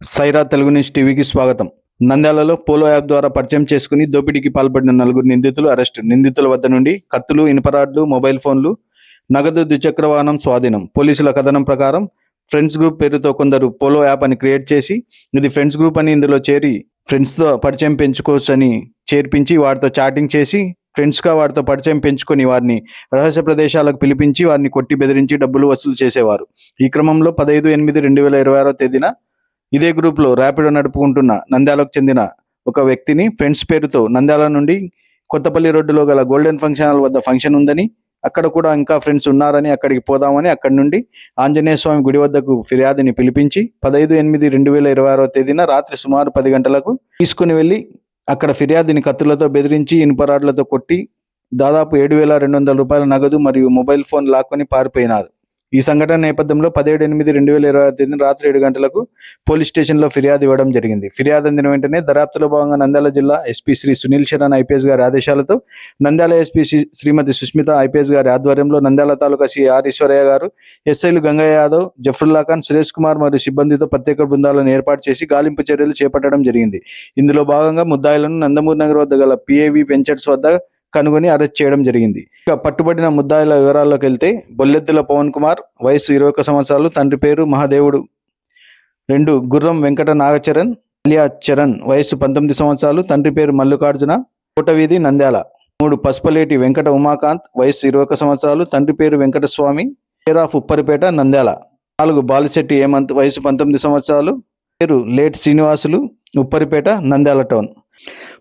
Sye Raa Telugu news టీవీకి స్వాగతం. నంద్యాలలో పోలో యాప్ ద్వారా పరిచయం చేసుకుని దోపిడీకి పాల్పడిన 4 నిందితులు అరెస్టు. నిందితుల వద్ద నుండి కత్తులు, ఇనుపరాడ్లు, మొబైల్ ఫోన్లు, నగదు, ద్విచక్ర వాహనం స్వాధీనం. పోలీసుల కథనం ప్రకారం ఫ్రెండ్స్ గ్రూప్ పేరుతో కొందరు పోలో యాప్ అని క్రియేట్ చేసి, ఇది ఫ్రెండ్స్ గ్రూప్ అని ఇందులో చేరి ఫ్రెండ్స్తో పరిచయం పెంచుకోవచ్చని చేర్పించి వారితో చాటింగ్ చేసి ఫ్రెండ్స్గా వారితో పరిచయం పెంచుకొని వారిని రహస్య ప్రదేశాలకు పిలిపించి వారిని కొట్టి బెదిరించి డబ్బులు వసూలు చేసేవారు. ఈ క్రమంలో 15/8/2026 తేదీన ఇదే గ్రూప్లో ర్యాపిడో నడుపుకుంటున్న నంద్యాలకు చెందిన ఒక వ్యక్తిని ఫ్రెండ్స్ పేరుతో నంద్యాల నుండి కొత్తపల్లి రోడ్డులో గల గోల్డెన్ ఫంక్షన్ హాల్ వద్ద ఫంక్షన్ ఉందని, అక్కడ కూడా ఇంకా ఫ్రెండ్స్ ఉన్నారని అక్కడికి పోదామని అక్కడి నుండి ఆంజనేయ స్వామి గుడి వద్దకు ఫిర్యాదుని పిలిపించి 15/8/2026 తేదీన రాత్రి సుమారు 10 గంటలకు తీసుకుని వెళ్ళి అక్కడ ఫిర్యాదుని కత్తులతో బెదిరించి ఇనుపరాడ్లతో కొట్టి దాదాపు 7,200 రూపాయల నగదు మరియు మొబైల్ ఫోన్ లాక్కొని పారిపోయినారు. ఈ సంఘటన నేపథ్యంలో 17/8/2026 తేదీన రాత్రి 7 గంటలకు పోలీస్ స్టేషన్లో ఫిర్యాదు ఇవ్వడం జరిగింది. ఫిర్యాదు అందిన వెంటనే దర్యాప్తులో భాగంగా నంద్యాల జిల్లా ఎస్పీ శ్రీ సునీల్ శరణ్ ఐపీఎస్ గారి ఆదేశాలతో నంద్యాల ఎస్పీ శ్రీమతి సుస్మిత ఐపీఎస్ గారి ఆధ్వర్యంలో నంద్యాల తాలూకా సి ఆర్ ఈశ్వరయ్య గారు, ఎస్ఐలు గంగయ్య యాదవ్, జఫరుల్లా ఖాన్, సురేష్ కుమార్ మరియు సిబ్బందితో ప్రత్యేక బృందాలను ఏర్పాటు చేసి గాలింపు చర్యలు చేపట్టడం జరిగింది. ఇందులో భాగంగా ముద్దాయిలను నందమూరి నగర్ వద్ద గల పిఏవి వెంచర్స్ వద్ద కనుగొని అరెస్ట్ చేయడం జరిగింది. ఇక పట్టుబడిన ముద్దాయిల వివరాల్లోకి వెళ్తే బొల్లెద్దుల పవన్ కుమార్, వయసు 21 సంవత్సరాలు, తండ్రి పేరు మహాదేవుడు. 2 గుర్రం వెంకట నాగచరణ్ అలియా చరణ్, వయసు 19 సంవత్సరాలు, తండ్రి పేరు మల్లికార్జున, కోటవీధి నంద్యాల. 3 పసుపలేటి వెంకట ఉమాకాంత్, వయసు 21 సంవత్సరాలు, తండ్రి పేరు వెంకటస్వామి, కేర్ ఆఫ్ ఉప్పరిపేట నంద్యాల. 4 బాలిశెట్టి హేమంత్, వయసు 19 సంవత్సరాలు, పేరు లేట్ శ్రీనివాసులు, ఉప్పరిపేట నంద్యాల టౌన్.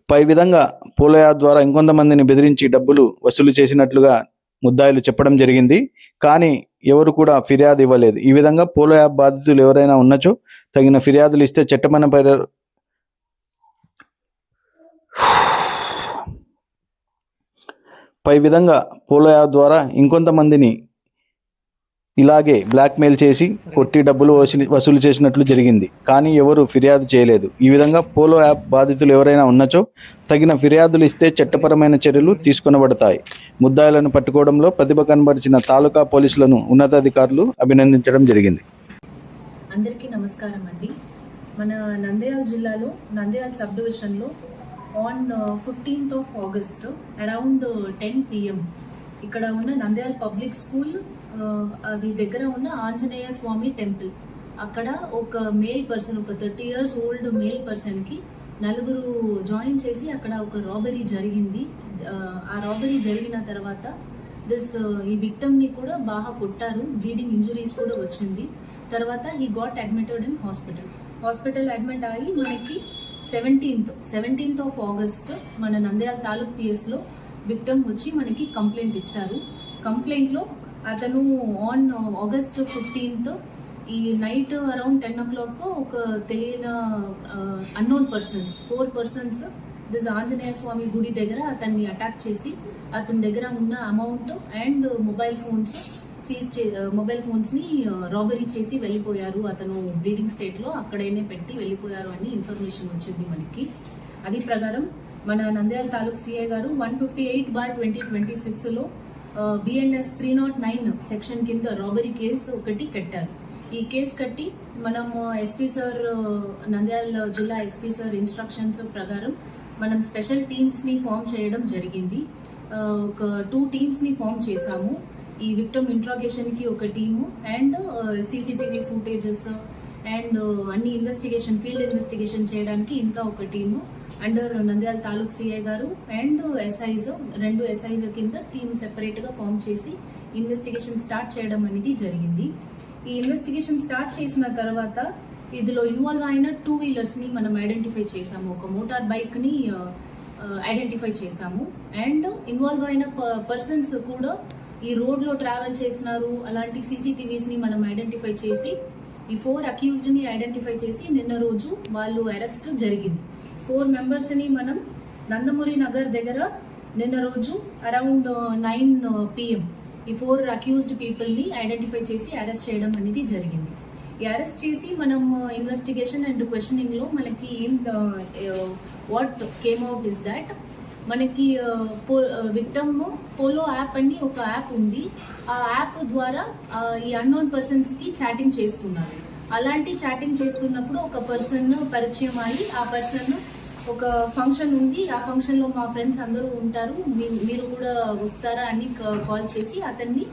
పై విధంగా పోలో యాప్ ద్వారా ఇంకొంతమందిని బెదిరించి డబ్బులు వసూలు చేసినట్లుగా ముద్దాయిలు చెప్పడం జరిగింది. కానీ ఎవరు కూడా ఫిర్యాదు ఇవ్వలేదు. ఈ విధంగా పోలో యాప్ బాధితులు ఎవరైనా ఉన్నచో తగిన ఫిర్యాదులు ఇస్తే పై విధంగా పోలో యాప్ ద్వారా ఇంకొంతమందిని ఇలాగే బ్లాక్మెయిల్ చేసి కొట్టి డబ్బులు వసూలు చేసినట్లు జరిగింది. కానీ ఎవరు ఫిర్యాదు చేయలేదు. ఈ విధంగా పోలో యాప్ బాధితులు ఎవరైనా ఉన్నచో తగిన ఫిర్యాదులు ఇస్తే చట్టపరమైన చర్యలు తీసుకొనబడతాయి. ముద్దాయిలను పట్టుకోవడంలో ప్రతిభ కనబరిచిన తాలూకా పోలీసులను ఉన్నతాధికారులు అభినందించడం జరిగింది. అందరికీ నమస్కారం అండి. మన నంద్యాల జిల్లాలో నంద్యాల సబ్ డివిజన్లో on 15th August around 10 PM ఇక్కడ ఉన్న నంద్యాల పబ్లిక్ స్కూల్ అది దగ్గర ఉన్న ఆంజనేయ స్వామి టెంపుల్ అక్కడ ఒక మేల్ పర్సన్, ఒక 30 years ఓల్డ్ మేల్ పర్సన్కి 4 జాయిన్ చేసి అక్కడ ఒక రాబరీ జరిగింది. ఆ రాబరీ జరిగిన తర్వాత ఈ విక్టమ్ని కూడా బాగా కొట్టారు, బ్లీడింగ్ ఇంజురీస్ కూడా వచ్చింది. తర్వాత he got admitted in hospital admit అయ్యి మనకి 17th August మన నంద్యాల తాలూక్ పిఎస్లో విక్టమ్ వచ్చి మనకి కంప్లైంట్ ఇచ్చారు. కంప్లైంట్లో అతను ఆన్ August 15th ఈ నైట్ అరౌండ్ 10 o'clock ఒక తెలియని అన్నోన్ పర్సన్స్ 4 persons ఆంజనేయ స్వామి గుడి దగ్గర అతన్ని అటాక్ చేసి అతని దగ్గర ఉన్న అమౌంట్ అండ్ మొబైల్ ఫోన్స్ని రాబరీ చేసి వెళ్ళిపోయారు. అతను బ్లీడింగ్ స్టేట్లో అక్కడైనా పెట్టి వెళ్ళిపోయారు అని ఇన్ఫర్మేషన్ వచ్చింది మనకి. అది ప్రకారం మన నంద్యాల తాలూక్ సిఐ గారు 158/2026లో BNS 309 సెక్షన్ కింద రాబరీ కేసు ఒకటి కట్టారు. ఈ కేసు కట్టి మనం ఎస్పీ సార్, నంద్యాల జిల్లా ఎస్పీ సార్ ఇన్స్ట్రక్షన్స్ ప్రకారం మనం స్పెషల్ టీమ్స్ని ఫామ్ చేయడం జరిగింది. ఒక 2 teamsని ఫామ్ చేశాము. ఈ విక్టమ్ ఇంట్రాగేషన్కి ఒక team and CCTV footages and అన్ని ఫీల్డ్ ఇన్వెస్టిగేషన్ చేయడానికి ఇంకా ఒక team under Nandyal taluk CI గారు అండ్ SIs 2 SIs కింద టీమ్ సెపరేట్గా ఫామ్ చేసి ఇన్వెస్టిగేషన్ స్టార్ట్ చేయడం అనేది జరిగింది. ఈ ఇన్వెస్టిగేషన్ స్టార్ట్ చేసిన తర్వాత ఇందులో ఇన్వాల్వ్ అయిన 2 wheelersని మనం ఐడెంటిఫై చేసాము. ఒక మోటార్ బైక్ని ఐడెంటిఫై చేసాము అండ్ ఇన్వాల్వ్ అయిన పర్సన్స్ కూడా ఈ రోడ్లో ట్రావెల్ చేసినారు. అలాంటి CCTVsని మనం ఐడెంటిఫై చేసి ఈ 4 అక్యూజ్డ్ని ఐడెంటిఫై చేసి నిన్న రోజు వాళ్ళు అరెస్ట్ జరిగింది. 4 మెంబర్స్ని మనం నందమూరి నగర్ దగ్గర నిన్న రోజు అరౌండ్ 9 PM ఈ 4 అక్యూజ్డ్ పీపుల్ని ఐడెంటిఫై చేసి అరెస్ట్ చేయడం అనేది జరిగింది. ఈ అరెస్ట్ చేసి మనం ఇన్వెస్టిగేషన్ అండ్ క్వశ్చనింగ్లో మనకి what came out is that మనకి విక్టమ్ పోలో యాప్ అని ఒక యాప్ ఉంది. ఆ యాప్ ద్వారా ఈ అన్నోన్ పర్సన్స్కి చాటింగ్ చేస్తున్నారు. అలాంటి చాటింగ్ చేస్తున్నప్పుడు ఒక పర్సన్ పరిచయం అయ్యి ఆ పర్సన్ ఒక ఫంక్షన్ ఉంది, ఆ ఫంక్షన్లో మా ఫ్రెండ్స్ అందరూ ఉంటారు, మీరు కూడా వస్తారా అని కాల్ చేసి అతన్ని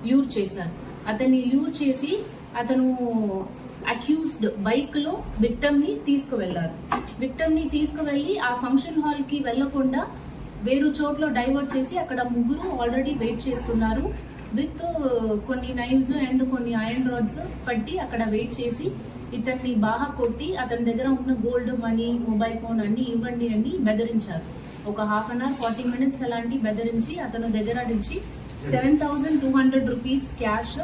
ల్యూర్ చేశారు. అతన్ని ల్యూర్ చేసి అతను అక్యూజ్డ్ బైక్లో విక్టమ్ని తీసుకువెళ్ళారు. విక్టమ్ని తీసుకువెళ్ళి ఆ ఫంక్షన్ హాల్కి వెళ్లకుండా వేరు చోట్ల డైవర్ట్ చేసి అక్కడ ముగ్గురు ఆల్రెడీ వెయిట్ చేస్తున్నారు విత్ కొన్ని నైవ్స్ అండ్ కొన్ని ఐరన్ రాడ్స్ పట్టి అక్కడ వెయిట్ చేసి ఇతన్ని బాగా కొట్టి అతని దగ్గర ఉన్న గోల్డ్, మనీ, మొబైల్ ఫోన్ అన్ని ఇవ్వండి అని బెదిరించారు. ఒక హాఫ్ అన్ అవర్ 40 minutes అలాంటి బెదిరించి అతను దగ్గర నుంచి 7,200 రూపీస్ క్యాష్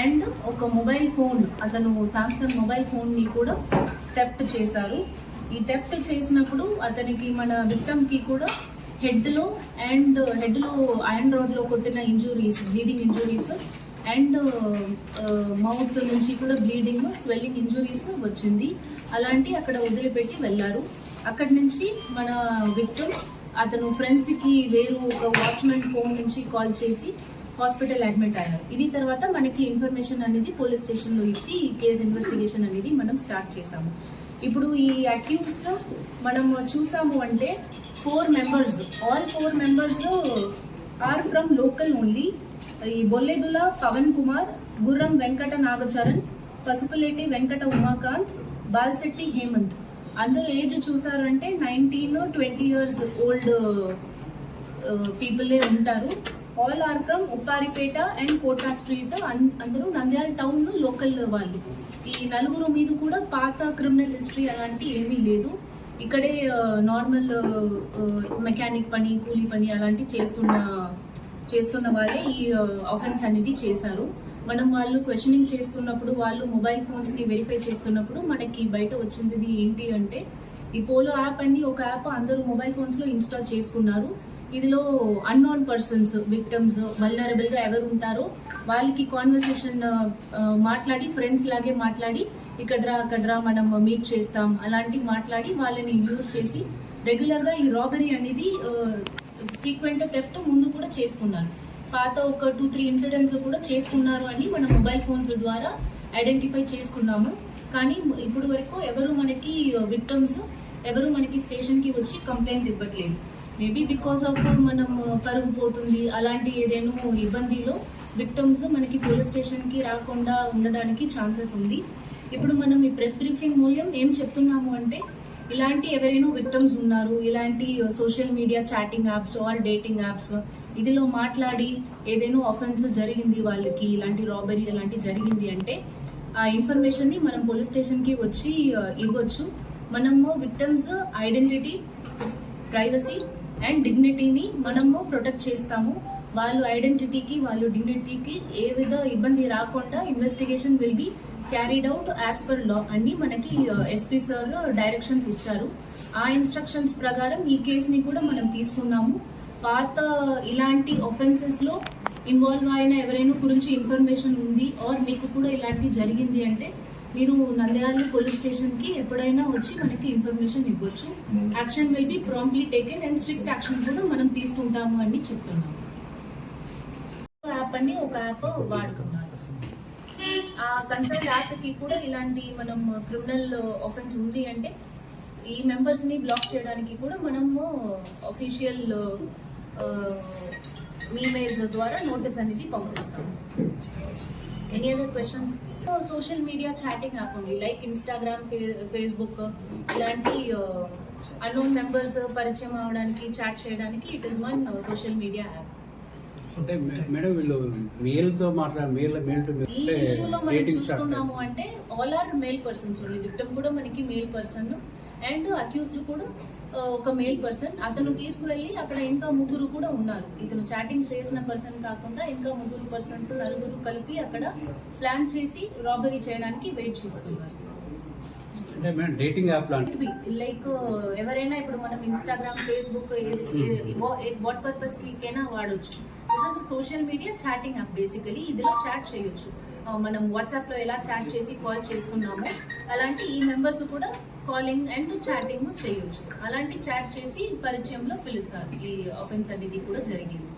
అండ్ ఒక మొబైల్ ఫోన్, అతను సామ్సంగ్ మొబైల్ ఫోన్ని కూడా థెఫ్ట్ చేశారు. ఈ థెఫ్ట్ చేసినప్పుడు అతనికి మన విక్టమ్కి కూడా హెడ్లో ఐరన్ రాడ్లో కొట్టిన injuries, bleeding injuries and mouth నుంచి కూడా బ్లీడింగ్, స్వెల్లింగ్ ఇంజురీస్ వచ్చింది. అలాంటి అక్కడ వదిలిపెట్టి వెళ్ళారు. అక్కడి నుంచి మన విక్టమ్ అతను ఫ్రెండ్స్కి వేరు ఒక వాచ్మెన్ ఫోన్ నుంచి కాల్ చేసి హాస్పిటల్ అడ్మిట్ అయ్యారు. ఇది తర్వాత మనకి ఇన్ఫర్మేషన్ అనేది పోలీస్ స్టేషన్లో ఇచ్చి ఈ కేసు ఇన్వెస్టిగేషన్ అనేది మనం స్టార్ట్ చేసాము. ఇప్పుడు ఈ అక్యూజ్డ్ మనం చూసాము అంటే 4 members, all 4 members are from local only. ఈ బొల్లెదుల పవన్ కుమార్, గుర్రం వెంకట నాగచరణ్, పసుపులేటి వెంకట ఉమాకాంత్, బాల్శెట్టి హేమంత్. అందరూ ఏజ్ చూసారు అంటే 19-20 years ఓల్డ్ పీపులే ఉంటారు. All are from Upparipeta and Kota street. అందరూ నంద్యాల టౌన్ లోకల్ వాళ్ళు. ఈ నలుగురు మీద కూడా పాత క్రిమినల్ హిస్టరీ అలాంటి ఏమీ లేదు. ఇక్కడే నార్మల్ మెకానిక్ పని, కూలీ పని అలాంటి చేస్తున్న వాళ్ళే ఈ ఆఫెన్స్ అనేది చేశారు. మనం వాళ్ళు క్వశ్చనింగ్ చేస్తున్నప్పుడు, వాళ్ళు మొబైల్ ఫోన్స్ని వెరిఫై చేస్తున్నప్పుడు మనకి బయట వచ్చింది ఏంటి అంటే ఈ పోలో యాప్ అని ఒక యాప్ అందరూ మొబైల్ ఫోన్స్లో ఇన్స్టాల్ చేసుకున్నారు. ఇదిలో అన్నోన్ పర్సన్స్, విక్టమ్స్, వల్నరబుల్గా ఎవరు ఉంటారో వాళ్ళకి కాన్వర్సేషన్ మాట్లాడి, ఫ్రెండ్స్ లాగే మాట్లాడి ఇక్కడ్రా మనం మీట్ చేస్తాం అలాంటి మాట్లాడి వాళ్ళని యూజ్ చేసి రెగ్యులర్గా ఈ రాబరీ అనేది ఫ్రీక్వెంట్ థెఫ్ట్ ముందు కూడా చేసుకున్నారు. పాత ఒక 2-3 ఇన్సిడెంట్స్ కూడా చేసుకున్నారు అని మన మొబైల్ ఫోన్స్ ద్వారా ఐడెంటిఫై చేసుకున్నాము. కానీ ఇప్పుడు వరకు ఎవరు మనకి విక్టమ్స్ ఎవరు మనకి స్టేషన్కి వచ్చి కంప్లైంట్ ఇవ్వట్లేదు. మేబీ బికాస్ ఆఫ్ మనం పరుగు పోతుంది అలాంటి ఏదైనా ఇబ్బందిలో విక్టమ్స్ మనకి పోలీస్ స్టేషన్కి రాకుండా ఉండడానికి ఛాన్సెస్ ఉంది. ఇప్పుడు మనం ఈ ప్రెస్ బ్రీఫింగ్ మూల్యం ఏం చెప్తున్నాము అంటే ఇలాంటి ఎవరైనా విక్టమ్స్ ఉన్నారు, ఇలాంటి social media chatting apps or dating apps ఇదిలో మాట్లాడి ఏదైనా ఆఫెన్స్ జరిగింది, వాళ్ళకి ఇలాంటి రాబరీ అలాంటి జరిగింది అంటే ఆ ఇన్ఫర్మేషన్ని మనం పోలీస్ స్టేషన్కి వచ్చి ఇవ్వచ్చు. మనము విక్టమ్స్ ఐడెంటిటీ, ప్రైవసీ అండ్ డిగ్నిటీని మనము ప్రొటెక్ట్ చేస్తాము. వాళ్ళు ఐడెంటిటీకి, వాళ్ళు డిగ్నిటీకి ఏ విధ ఇబ్బంది రాకుండా investigation will be carried out as per law అని మనకి ఎస్పీ సార్ డైరెక్షన్స్ ఇచ్చారు. ఆ ఇన్స్ట్రక్షన్స్ ప్రకారం ఈ కేసుని కూడా మనం తీసుకున్నాము. పాత ఇలాంటి ఒఫెన్సెస్లో ఇన్వాల్వ్ అయిన ఎవరైనా గురించి ఇన్ఫర్మేషన్ ఉంది ఆర్ మీకు కూడా ఇలాంటి జరిగింది అంటే మీరు నంద్యాల పోలీస్ స్టేషన్కి ఎప్పుడైనా వచ్చి మనకి ఇన్ఫర్మేషన్ ఇవ్వచ్చు. Action will be promptly taken and strict action కూడా మనం తీసుకుంటాము అని చెప్తున్నాము. యాప్ అని ఒక యాప్ వాడుకున్నారు. ఆ కన్సర్న్ యాప్కి కూడా ఇలాంటి మనం క్రిమినల్ ఆఫెన్స్ ఉంది అంటే ఈ మెంబర్స్ని బ్లాక్ చేయడానికి కూడా మనము అఫీషియల్ ఈమెయిల్స్ ద్వారా నోటీస్ అనేది పంపిస్తాము. Any other questions? Social media chatting app ఉంది, లైక్ ఇన్స్టాగ్రామ్, ఫేస్బుక్ ఇలాంటి అన్నోన్ మెంబర్స్ పరిచయం అవడానికి, చాట్ చేయడానికి it is one social media app. అంటే మేడం వీళ్ళు మేల్తో ఈ ఇష్యూలో మనం చూసుకున్నాము అంటే all are male persons only. Victim కూడా మనకి మేల్ పర్సన్ అండ్ అక్యూజ్డ్ కూడా ఒక మేల్ పర్సన్. అతను తీసుకువెళ్ళి అక్కడ ఇంకా ముగ్గురు కూడా ఉన్నారు. ఇతను చాటింగ్ చేసిన పర్సన్ కాకుండా ఇంకా ముగ్గురు పర్సన్స్, నలుగురు కలిపి అక్కడ ప్లాన్ చేసి రాబరీ చేయడానికి వెయిట్ చేస్తున్నారు. డేటింగ్ యాప్ లైక్ ఎవరైనా ఇప్పుడు మనం ఇన్స్టాగ్రామ్, ఫేస్బుక్ వాట్ పర్పస్ కైనా వాడొచ్చు. This is social media chatting app. Basically ఇందులో చాట్ చేయొచ్చు. మనం వాట్సాప్లో ఎలా చాట్ చేసి కాల్ చేస్తున్నామో అలాంటి ఈ మెంబర్స్ కూడా కాలింగ్ అండ్ చాటింగ్ చేయొచ్చు. అలాంటి చాట్ చేసి పరిచయంలో పిలుస్తారు. ఈ ఆఫెన్స్ అనేది కూడా జరిగింది.